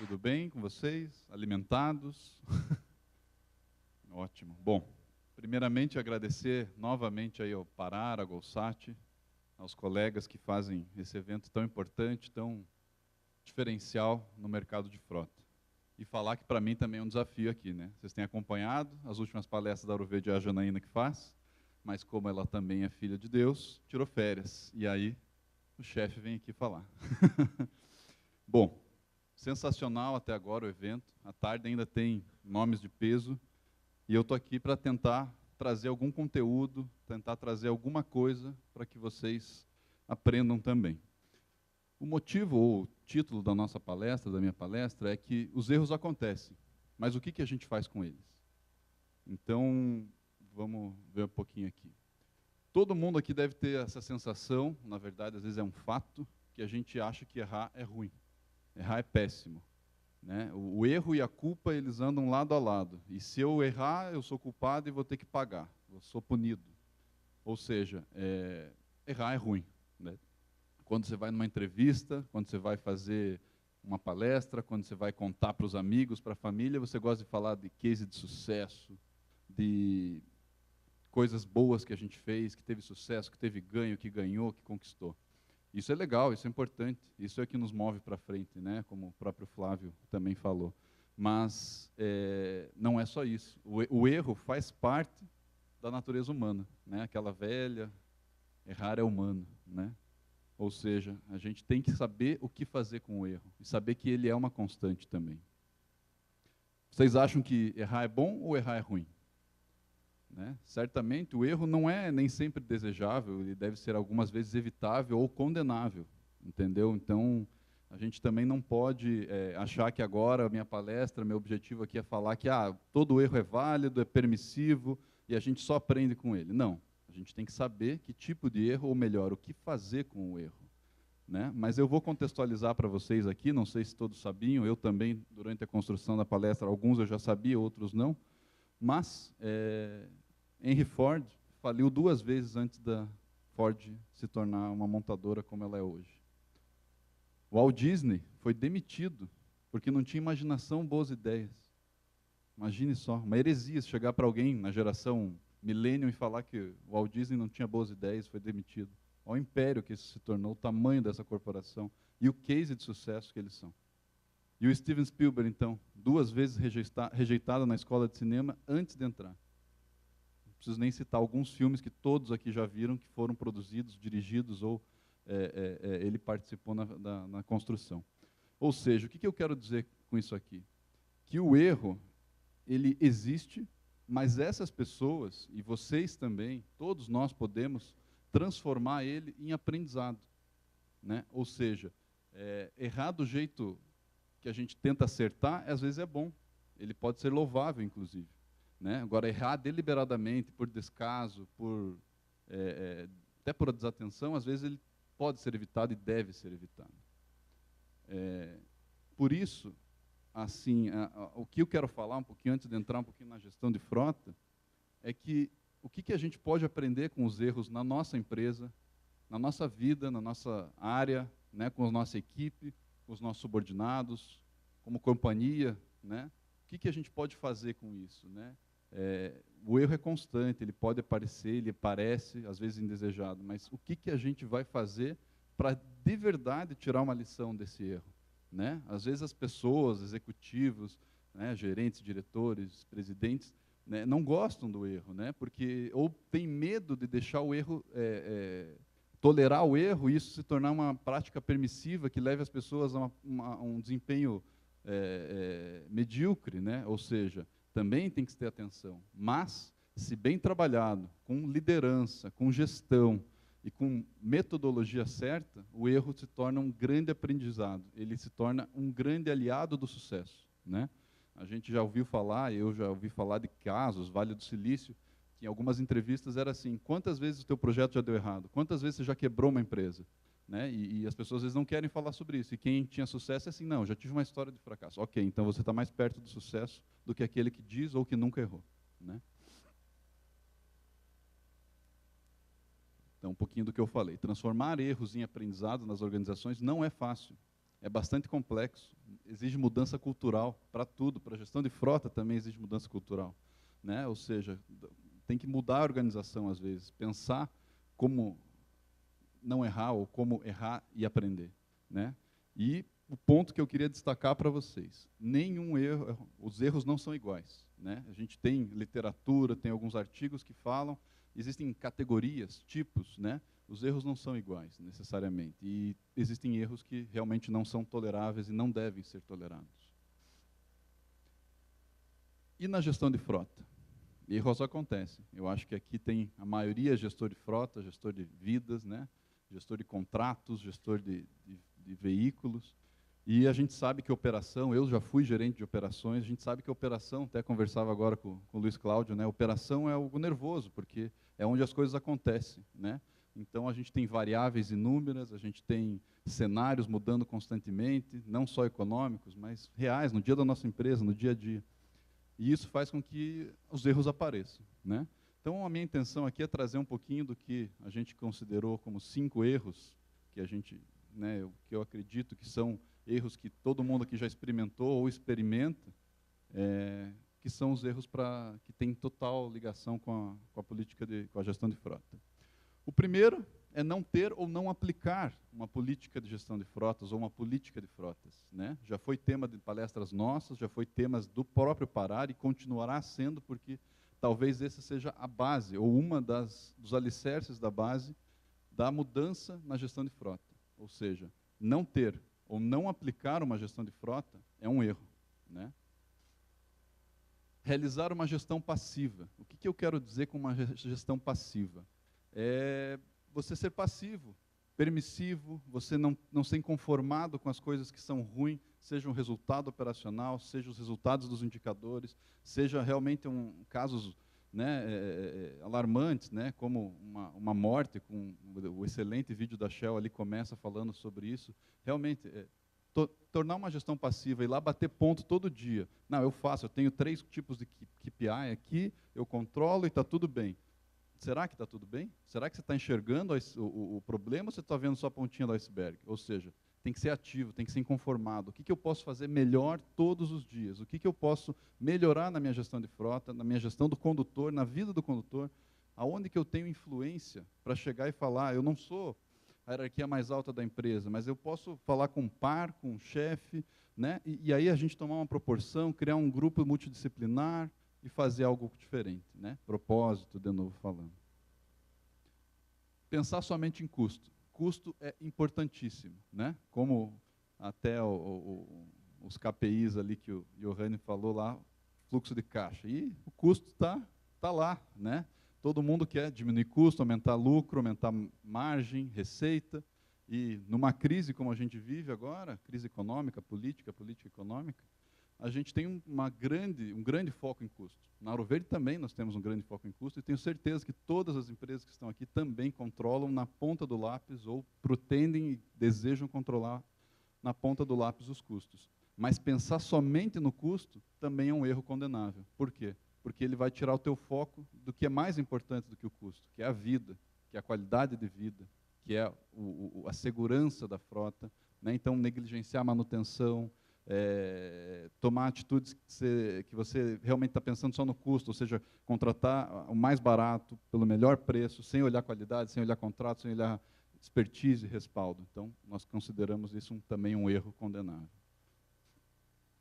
Tudo bem com vocês? Alimentados? Ótimo. Bom, primeiramente agradecer novamente aí ao Parar, a Golsat, aos colegas que fazem esse evento tão importante, tão diferencial no mercado de frota. E falar que para mim também é um desafio aqui, né? Vocês têm acompanhado as últimas palestras da Aruverde, a Janaína que faz, mas como ela também é filha de Deus, tirou férias. E aí o chefe vem aqui falar. Bom, sensacional até agora o evento. À tarde ainda tem nomes de peso. E eu estou aqui para tentar trazer algum conteúdo, tentar trazer alguma coisa para que vocês aprendam também. O motivo ou o título da nossa palestra, da minha palestra, é que os erros acontecem, mas o que a gente faz com eles? Então, vamos ver um pouquinho aqui. Todo mundo aqui deve ter essa sensação, na verdade, às vezes é um fato, que a gente acha que errar é ruim. Errar é péssimo. Né? O erro e a culpa, eles andam lado a lado. E se eu errar, eu sou culpado e vou ter que pagar. Eu sou punido. Ou seja, errar é ruim. Né? Quando você vai numa entrevista, quando você vai fazer uma palestra, quando você vai contar para os amigos, para a família, você gosta de falar de case de sucesso, de coisas boas que a gente fez, que teve sucesso, que teve ganho, que ganhou, que conquistou. Isso é legal, isso é importante, isso é o que nos move para frente, né? Como o próprio Flávio também falou. Mas não é só isso. O erro faz parte da natureza humana, né? Aquela velha, errar é humano, né? Ou seja, a gente tem que saber o que fazer com o erro e saber que ele é uma constante também. Vocês acham que errar é bom ou errar é ruim? Né? Certamente o erro não é nem sempre desejável, ele deve ser algumas vezes evitável ou condenável, entendeu? Então, a gente também não pode achar que agora a minha palestra, meu objetivo aqui é falar que todo erro é válido, é permissivo e a gente só aprende com ele. Não, a gente tem que saber que tipo de erro, ou melhor, o que fazer com o erro. Né? Mas eu vou contextualizar para vocês aqui, não sei se todos sabiam, eu também, durante a construção da palestra, alguns eu já sabia, outros não, mas Henry Ford faliu 2 vezes antes da Ford se tornar uma montadora como ela é hoje. Walt Disney foi demitido porque não tinha imaginação, boas ideias. Imagine só, uma heresia se chegar para alguém na geração millennium e falar que o Walt Disney não tinha boas ideias, foi demitido. Olha o império que isso se tornou, o tamanho dessa corporação e o case de sucesso que eles são. E o Steven Spielberg, então, 2 vezes rejeitado na escola de cinema antes de entrar. Não preciso nem citar alguns filmes que todos aqui já viram, que foram produzidos, dirigidos, ou ele participou na construção. Ou seja, o que eu quero dizer com isso aqui? Que o erro, ele existe, mas essas pessoas, e vocês também, todos nós podemos transformar ele em aprendizado. Né? Ou seja, errar do jeito que a gente tenta acertar, às vezes é bom. Ele pode ser louvável, inclusive. Né? Agora, errar deliberadamente, por descaso, até por desatenção, às vezes ele pode ser evitado e deve ser evitado. Por isso, assim, o que eu quero falar, um pouquinho antes de entrar um pouquinho na gestão de frota, é que o que a gente pode aprender com os erros na nossa empresa, na nossa vida, na nossa área, né, com a nossa equipe, com os nossos subordinados, como companhia, né? O que a gente pode fazer com isso, né? O erro é constante, ele pode aparecer, ele aparece, às vezes indesejado, mas o que a gente vai fazer para, de verdade, tirar uma lição desse erro? Né? Às vezes as pessoas, executivos, né, gerentes, diretores, presidentes, né, não gostam do erro, né? Porque ou tem medo de deixar o erro, tolerar o erro e isso se tornar uma prática permissiva que leve as pessoas a um desempenho medíocre, né? Ou seja, também tem que ter atenção. Mas, se bem trabalhado, com liderança, com gestão e com metodologia certa, o erro se torna um grande aprendizado. Ele se torna um grande aliado do sucesso. Né? A gente já ouviu falar, eu já ouvi falar de casos, Vale do Silício, que em algumas entrevistas era assim, quantas vezes o teu projeto já deu errado? Quantas vezes você já quebrou uma empresa? Né? E as pessoas às vezes não querem falar sobre isso. E quem tinha sucesso é assim, não, já tive uma história de fracasso. Ok, então você está mais perto do sucesso do que aquele que diz ou que nunca errou. Né? Então, um pouquinho do que eu falei. Transformar erros em aprendizado nas organizações não é fácil. é bastante complexo, exige mudança cultural para tudo, para a gestão de frota também exige mudança cultural, né? Ou seja, tem que mudar a organização às vezes, pensar como não errar ou como errar e aprender, né? E o ponto que eu queria destacar para vocês, nenhum erro, os erros não são iguais, né? A gente tem literatura, tem alguns artigos que falam, existem categorias, tipos, né? Os erros não são iguais, necessariamente, e existem erros que realmente não são toleráveis e não devem ser tolerados. E na gestão de frota? Erros acontecem. Eu acho que aqui tem a maioria gestor de frota, gestor de vidas, né? Gestor de contratos, gestor de veículos. E a gente sabe que operação, eu já fui gerente de operações, a gente sabe que operação, até conversava agora com o Luiz Cláudio, né? Operação é algo nervoso, porque é onde as coisas acontecem, né? Então, a gente tem variáveis inúmeras, a gente tem cenários mudando constantemente, não só econômicos, mas reais, no dia da nossa empresa, no dia a dia. E isso faz com que os erros apareçam, né? Então, a minha intenção aqui é trazer um pouquinho do que a gente considerou como 5 erros, que a gente, né, que eu acredito que são erros que todo mundo aqui já experimentou ou experimenta, que são os erros que têm total ligação com a política, com a gestão de frota. O primeiro é não ter ou não aplicar uma política de gestão de frotas ou uma política de frotas, né? Já foi tema de palestras nossas, já foi temas do próprio Parar e continuará sendo, porque talvez essa seja a base, ou uma dos alicerces da base da mudança na gestão de frota. Ou seja, não ter ou não aplicar uma gestão de frota é um erro, né? Realizar uma gestão passiva. O que eu quero dizer com uma gestão passiva? É você ser passivo, permissivo, você não ser conformado com as coisas que são ruins, seja um resultado operacional, seja os resultados dos indicadores, seja realmente casos, né, alarmantes, né, como uma morte, com o excelente vídeo da Shell ali começa falando sobre isso. Realmente, tornar uma gestão passiva, ir lá bater ponto todo dia. Não, eu faço, eu tenho 3 tipos de KPI aqui, eu controlo e está tudo bem. Será que está tudo bem? Será que você está enxergando o problema ou você está vendo só a pontinha do iceberg? Ou seja, tem que ser ativo, tem que ser inconformado. O que eu posso fazer melhor todos os dias? O que eu posso melhorar na minha gestão de frota, na minha gestão do condutor, na vida do condutor? Aonde que eu tenho influência para chegar e falar, eu não sou a hierarquia mais alta da empresa, mas eu posso falar com um par, com um chefe, né? E aí a gente tomar uma proporção, criar um grupo multidisciplinar, e fazer algo diferente, né? Propósito, de novo falando. Pensar somente em custo. Custo é importantíssimo, né? Como até os KPIs ali que o Johanny falou lá, fluxo de caixa. E o custo tá lá, né? Todo mundo quer diminuir custo, aumentar lucro, aumentar margem, receita. E numa crise como a gente vive agora, crise econômica, política econômica, a gente tem um grande foco em custo. Na Ouro Verde também nós temos um grande foco em custo e tenho certeza que todas as empresas que estão aqui também controlam na ponta do lápis ou pretendem e desejam controlar na ponta do lápis os custos. Mas pensar somente no custo também é um erro condenável. Por quê? Porque ele vai tirar o teu foco do que é mais importante do que o custo, que é a vida, que é a qualidade de vida, que é a segurança da frota, né? Então, negligenciar a manutenção, tomar atitudes que você realmente está pensando só no custo, ou seja, contratar o mais barato, pelo melhor preço, sem olhar qualidade, sem olhar contrato, sem olhar expertise e respaldo. Então, nós consideramos isso também um erro condenável.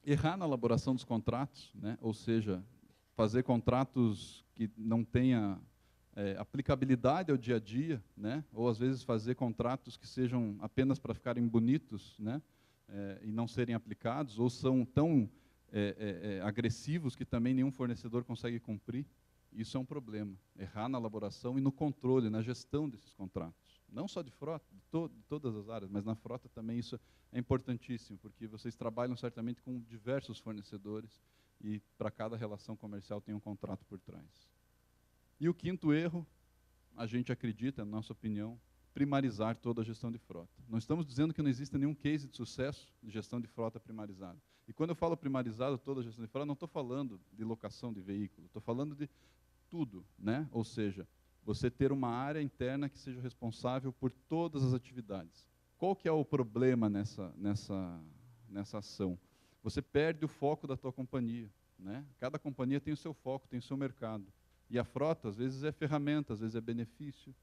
Errar na elaboração dos contratos, né? Ou seja, fazer contratos que não tenha aplicabilidade ao dia a dia, né? Ou às vezes fazer contratos que sejam apenas para ficarem bonitos, né? E não serem aplicados, ou são tão agressivos que também nenhum fornecedor consegue cumprir. Isso é um problema. Errar na elaboração e no controle, na gestão desses contratos. Não só de frota, de todas as áreas, mas na frota também isso é importantíssimo, porque vocês trabalham certamente com diversos fornecedores e para cada relação comercial tem um contrato por trás. E o 5º erro, a gente acredita, na nossa opinião, primarizar toda a gestão de frota. Não estamos dizendo que não existe nenhum case de sucesso de gestão de frota primarizada. E quando eu falo primarizado toda a gestão de frota, não estou falando de locação de veículo, estou falando de tudo, né? Ou seja, você ter uma área interna que seja responsável por todas as atividades. qual que é o problema nessa ação? Você perde o foco da tua companhia, né? Cada companhia tem o seu foco, tem o seu mercado. E a frota, às vezes, é ferramenta, às vezes é benefício,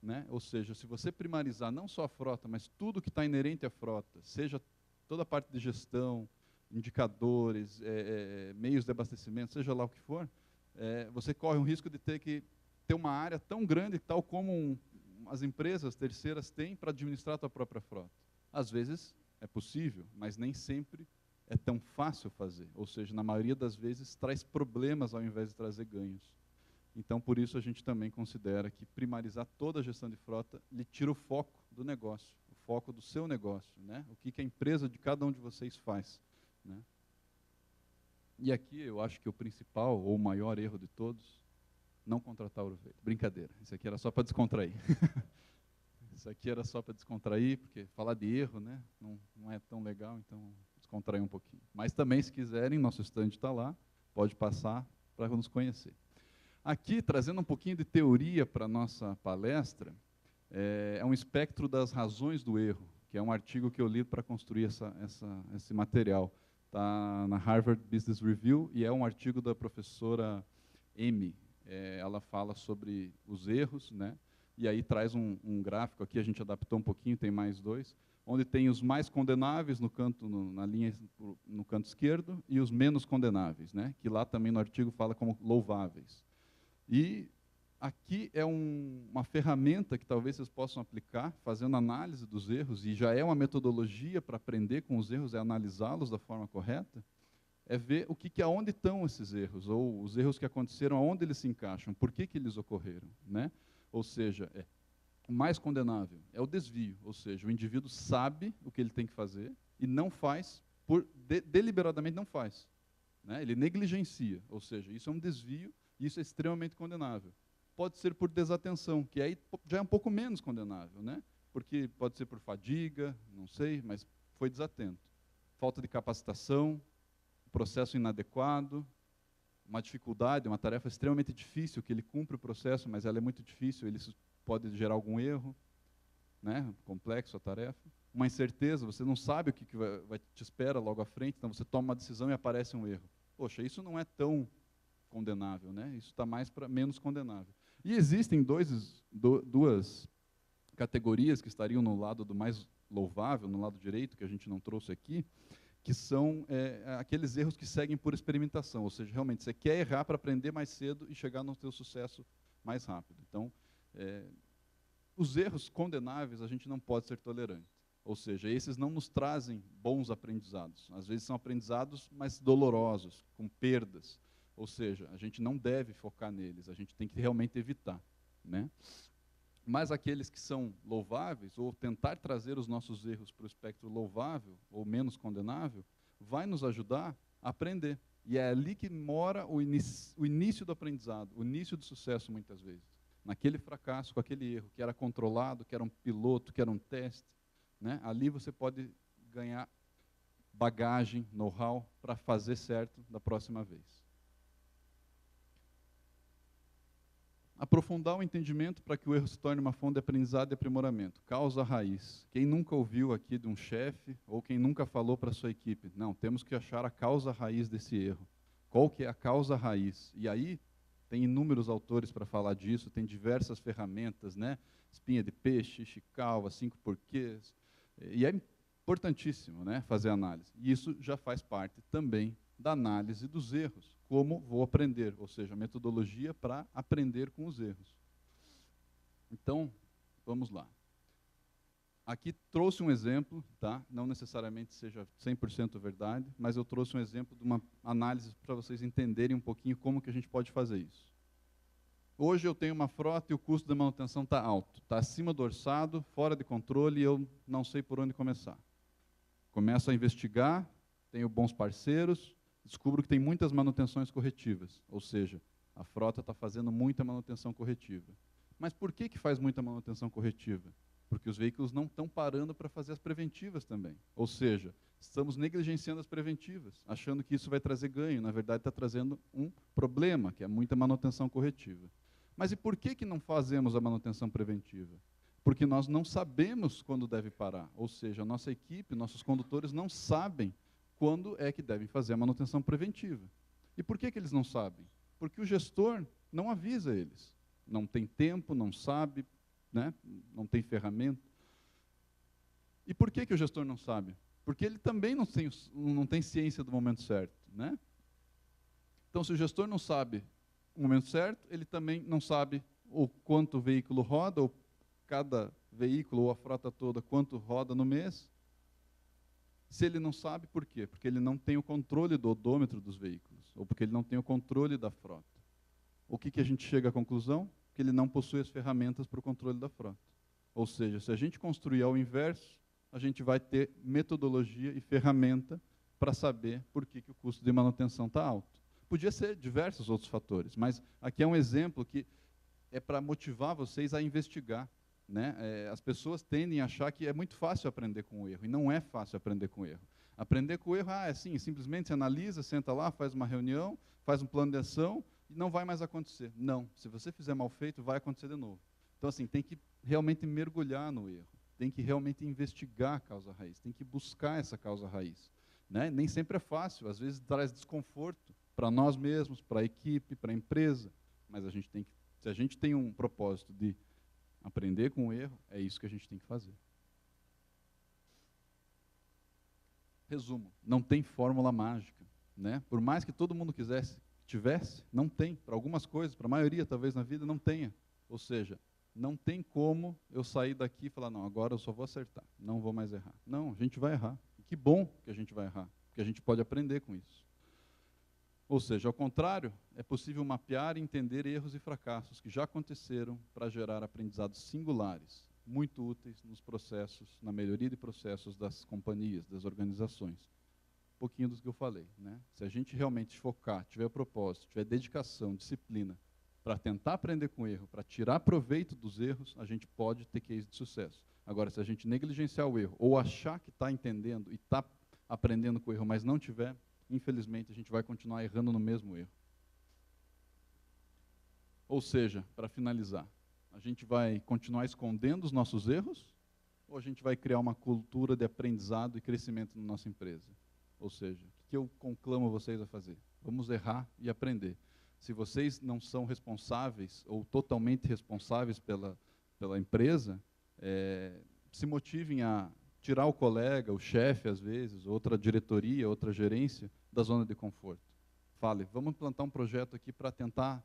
né? Ou seja, se você primarizar não só a frota, mas tudo que está inerente à frota, seja toda a parte de gestão, indicadores, meios de abastecimento, seja lá o que for, você corre um risco de ter que ter uma área tão grande, tal como as empresas terceiras têm para administrar a tua própria frota. Às vezes é possível, mas nem sempre é tão fácil fazer. Ou seja, na maioria das vezes traz problemas ao invés de trazer ganhos. Então, por isso, a gente também considera que primarizar toda a gestão de frota lhe tira o foco do negócio, o foco do seu negócio, né? O que a empresa de cada um de vocês faz, né? E aqui eu acho que o principal, ou o maior erro de todos, não contratar Ouro Verde. Brincadeira, isso aqui era só para descontrair. Isso aqui era só para descontrair, porque falar de erro, né, não é tão legal, então descontrair um pouquinho. Mas também, se quiserem, nosso stand está lá, pode passar para nos conhecer. Aqui, trazendo um pouquinho de teoria para a nossa palestra, é um espectro das razões do erro, que é um artigo que eu li para construir esse material. Está na Harvard Business Review e é um artigo da professora Amy. Ela fala sobre os erros, né? E aí traz um gráfico, aqui a gente adaptou um pouquinho, tem mais dois, onde tem os mais condenáveis no canto, na linha no canto esquerdo, e os menos condenáveis, né? Que lá também no artigo fala como louváveis. E aqui é uma ferramenta que talvez vocês possam aplicar, fazendo análise dos erros, e já é uma metodologia para aprender com os erros, é analisá-los da forma correta, é ver aonde estão esses erros, ou os erros que aconteceram, aonde eles se encaixam, por que eles ocorreram, né? Ou seja, o mais condenável é o desvio, ou seja, o indivíduo sabe o que ele tem que fazer e não faz, deliberadamente não faz, né? Ele negligencia, ou seja, isso é um desvio, e isso é extremamente condenável. Pode ser por desatenção, que aí já é um pouco menos condenável, né? Porque pode ser por fadiga, não sei, mas foi desatento. Falta de capacitação, processo inadequado, uma dificuldade, uma tarefa extremamente difícil, que ele cumpre o processo, mas ela é muito difícil, ele pode gerar algum erro, né? Complexo a tarefa. Uma incerteza, você não sabe o que vai te espera logo à frente, então você toma uma decisão e aparece um erro. Poxa, isso não é tão condenável, né? Isso está mais para menos condenável. E existem duas categorias que estariam no lado do mais louvável, no lado direito, que a gente não trouxe aqui, que são aqueles erros que seguem por experimentação, ou seja, realmente você quer errar para aprender mais cedo e chegar no seu sucesso mais rápido. Então, os erros condenáveis a gente não pode ser tolerante, ou seja, esses não nos trazem bons aprendizados. Às vezes são aprendizados mais dolorosos, com perdas. Ou seja, a gente não deve focar neles, a gente tem que realmente evitar, né? Mas aqueles que são louváveis, ou tentar trazer os nossos erros para o espectro louvável, ou menos condenável, vai nos ajudar a aprender. E é ali que mora o início do aprendizado, o início do sucesso, muitas vezes. Naquele fracasso, com aquele erro, que era controlado, que era um piloto, que era um teste, né? Ali você pode ganhar bagagem, know-how, para fazer certo da próxima vez. Aprofundar o entendimento para que o erro se torne uma fonte de aprendizado e aprimoramento. Causa raiz. Quem nunca ouviu aqui de um chefe, ou quem nunca falou para a sua equipe, não, temos que achar a causa raiz desse erro. Qual que é a causa raiz? E aí, tem inúmeros autores para falar disso, tem diversas ferramentas, né? Espinha de peixe, Ishikawa, 5 porquês. E é importantíssimo, né, fazer análise. E isso já faz parte também da análise dos erros. Como vou aprender, ou seja, a metodologia para aprender com os erros. Então, vamos lá. Aqui trouxe um exemplo, tá? Não necessariamente seja 100% verdade, mas eu trouxe um exemplo de uma análise para vocês entenderem um pouquinho como que a gente pode fazer isso. Hoje eu tenho uma frota e o custo da manutenção está alto, está acima do orçado, fora de controle e eu não sei por onde começar. Começo a investigar, tenho bons parceiros, descubro que tem muitas manutenções corretivas, ou seja, a frota está fazendo muita manutenção corretiva. Mas por que faz muita manutenção corretiva? Porque os veículos não estão parando para fazer as preventivas também. Ou seja, estamos negligenciando as preventivas, achando que isso vai trazer ganho. Na verdade, está trazendo um problema, que é muita manutenção corretiva. Mas e por que não fazemos a manutenção preventiva? porque nós não sabemos quando deve parar. Ou seja, a nossa equipe, nossos condutores não sabem quando é que devem fazer a manutenção preventiva. E por que eles não sabem? Porque o gestor não avisa eles. Não tem tempo, não sabe, né? Não tem ferramenta. E por que o gestor não sabe? Porque ele também não tem ciência do momento certo, né? Então, se o gestor não sabe o momento certo, ele também não sabe o quanto o veículo roda, ou cada veículo, ou a frota toda, quanto roda no mês. Se ele não sabe, por quê? Porque ele não tem o controle do odômetro dos veículos, ou porque ele não tem o controle da frota. O que a gente chega à conclusão? Que ele não possui as ferramentas para o controle da frota. Ou seja, se a gente construir ao inverso, a gente vai ter metodologia e ferramenta para saber por que o custo de manutenção está alto. Podia ser diversos outros fatores, mas aqui é um exemplo que é para motivar vocês a investigar, né? As pessoas tendem a achar que é muito fácil aprender com o erro, e não é fácil aprender com o erro. Aprender com o erro, é assim, simplesmente você analisa, senta lá, faz uma reunião, faz um plano de ação, e não vai mais acontecer. Não, se você fizer mal feito, vai acontecer de novo. Então, assim, tem que realmente mergulhar no erro, tem que realmente investigar a causa raiz, tem que buscar essa causa raiz, né? Nem sempre é fácil, às vezes traz desconforto para nós mesmos, para a equipe, para a empresa, mas a gente tem que, se a gente tem um propósito de aprender com o erro, é isso que a gente tem que fazer. Resumo, não tem fórmula mágica, né? Por mais que todo mundo tivesse, não tem. Para algumas coisas, para a maioria talvez na vida, não tenha. Ou seja, não tem como eu sair daqui e falar, não, agora eu só vou acertar, não vou mais errar. Não, a gente vai errar. E que bom que a gente vai errar, porque a gente pode aprender com isso. Ou seja, ao contrário, é possível mapear e entender erros e fracassos que já aconteceram para gerar aprendizados singulares, muito úteis nos processos, na melhoria de processos das companhias, das organizações. Um pouquinho do que eu falei, né? Se a gente realmente focar, tiver propósito, tiver dedicação, disciplina, para tentar aprender com o erro, para tirar proveito dos erros, a gente pode ter case de sucesso. Agora, se a gente negligenciar o erro, ou achar que está entendendo e está aprendendo com o erro, mas não tiver, infelizmente, a gente vai continuar errando no mesmo erro. Ou seja, para finalizar, a gente vai continuar escondendo os nossos erros, ou a gente vai criar uma cultura de aprendizado e crescimento na nossa empresa? Ou seja, o que eu conclamo vocês a fazer? Vamos errar e aprender. Se vocês não são responsáveis, ou totalmente responsáveis pela empresa, se motivem a tirar o colega, o chefe, às vezes, outra diretoria, outra gerência, da zona de conforto. Fale, vamos implantar um projeto aqui para tentar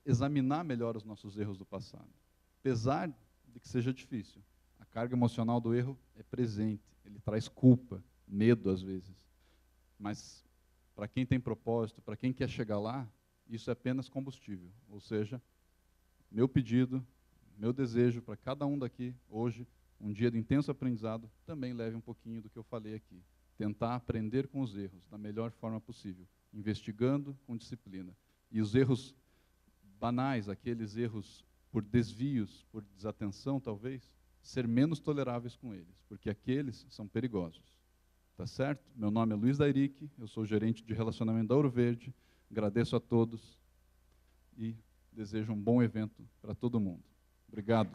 examinar melhor os nossos erros do passado. Apesar de que seja difícil, a carga emocional do erro é presente, ele traz culpa, medo, às vezes. Mas, para quem tem propósito, para quem quer chegar lá, isso é apenas combustível. Ou seja, meu pedido, meu desejo para cada um daqui, hoje, um dia de intenso aprendizado, também leve um pouquinho do que eu falei aqui. Tentar aprender com os erros da melhor forma possível, investigando com disciplina. E os erros banais, aqueles erros por desvios, por desatenção talvez, ser menos toleráveis com eles, porque aqueles são perigosos. Tá certo? Meu nome é Luiz Dairic, eu sou gerente de relacionamento da Ouro Verde, agradeço a todos e desejo um bom evento para todo mundo. Obrigado.